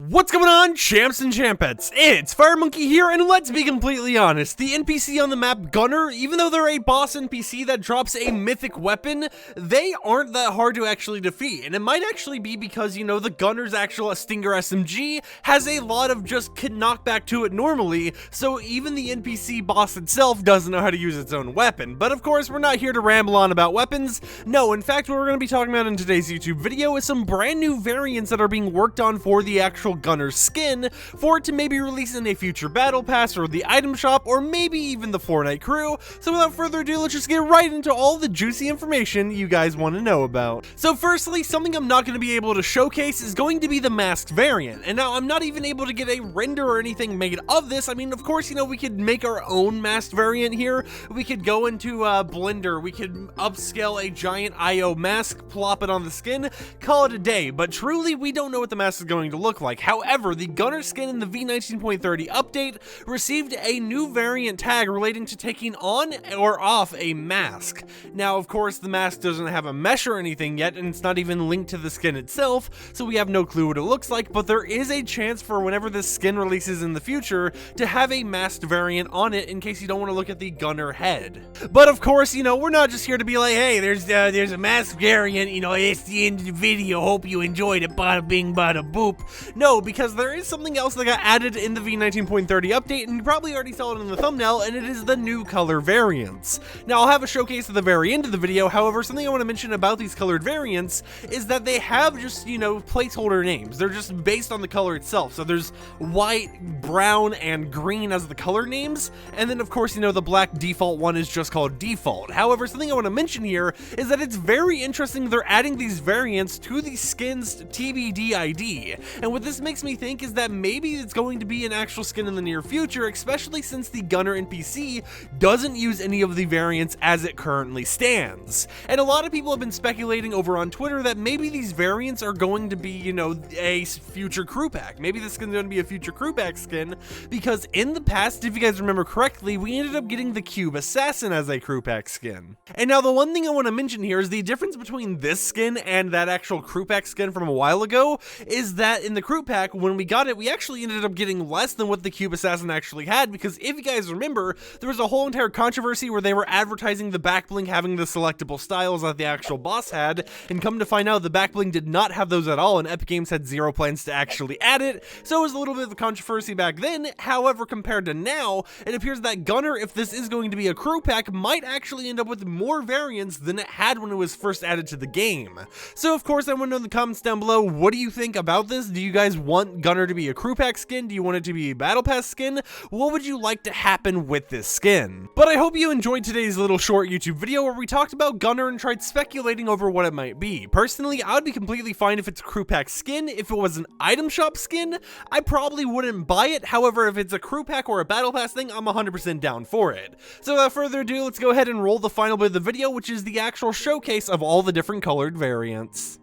What's going on, champs and champettes? It's FireMonkey here, and let's be completely honest, the NPC on the map Gunnar, even though they're a boss NPC that drops a mythic weapon, they aren't that hard to actually defeat, and it might actually be because, you know, the Gunnar's actual Stinger SMG has a lot of just knockback to it normally, so even the NPC boss itself doesn't know how to use its own weapon. But of course, we're not here to ramble on about weapons. No, in fact, what we're going to be talking about in today's YouTube video is some brand new variants that are being worked on for the actual Gunnar skin, for it to maybe release in a future battle pass or the item shop, or maybe even the Fortnite crew. So without further ado, let's just get right into all the juicy information you guys want to know about. So firstly, something I'm not going to be able to showcase is going to be the masked variant. And now I'm not even able to get a render or anything made of this. I mean, of course, you know, we could make our own masked variant here. We could go into Blender, we could upscale a giant IO mask, plop it on the skin, call it a day. But truly, we don't know what the mask is going to look like. However, the Gunnar skin in the V19.30 update received a new variant tag relating to taking on or off a mask. Now, of course, the mask doesn't have a mesh or anything yet, and it's not even linked to the skin itself, so we have no clue what it looks like, but there is a chance for whenever this skin releases in the future to have a masked variant on it in case you don't want to look at the Gunnar head. But of course, you know, we're not just here to be like, hey, there's a masked variant, you know, it's the end of the video, hope you enjoyed it, bada bing, bada boop. No, because there is something else that got added in the V19.30 update, and you probably already saw it in the thumbnail, and it is the new color variants. Now, I'll have a showcase at the very end of the video. However, something I want to mention about these colored variants is that they have just, you know, placeholder names. They're just based on the color itself. So there's white, brown, and green as the color names, and then of course, you know, the black default one is just called default. However, something I want to mention here is that it's very interesting they're adding these variants to the skin's TBD ID, and what this makes me think is that maybe it's going to be an actual skin in the near future, especially since the Gunnar NPC doesn't use any of the variants as it currently stands. And a lot of people have been speculating over on Twitter that maybe these variants are going to be, you know, a future crew pack. Maybe this skin's going to be a future crew pack skin, because in the past, if you guys remember correctly, we ended up getting the Cube Assassin as a crew pack skin. And now the one thing I want to mention here is the difference between this skin and that actual crew pack skin from a while ago is that in the crew pack, when we got it, we actually ended up getting less than what the Cube Assassin actually had, because if you guys remember, there was a whole entire controversy where they were advertising the back bling having the selectable styles that the actual boss had, and come to find out the back bling did not have those at all, and Epic Games had zero plans to actually add it, so it was a little bit of a controversy back then. However, compared to now, it appears that Gunnar, if this is going to be a crew pack, might actually end up with more variants than it had when it was first added to the game. So of course, I want to know in the comments down below, what do you think about this? Do you guys want Gunnar to be a crew pack skin? Do you want it to be a battle pass skin? What would you like to happen with this skin? But I hope you enjoyed today's little short YouTube video where we talked about Gunnar and tried speculating over what it might be. Personally, I would be completely fine if it's a crew pack skin. If it was an item shop skin, I probably wouldn't buy it. However, if it's a crew pack or a battle pass thing, I'm 100% down for it. So without further ado, let's go ahead and roll the final bit of the video, which is the actual showcase of all the different colored variants.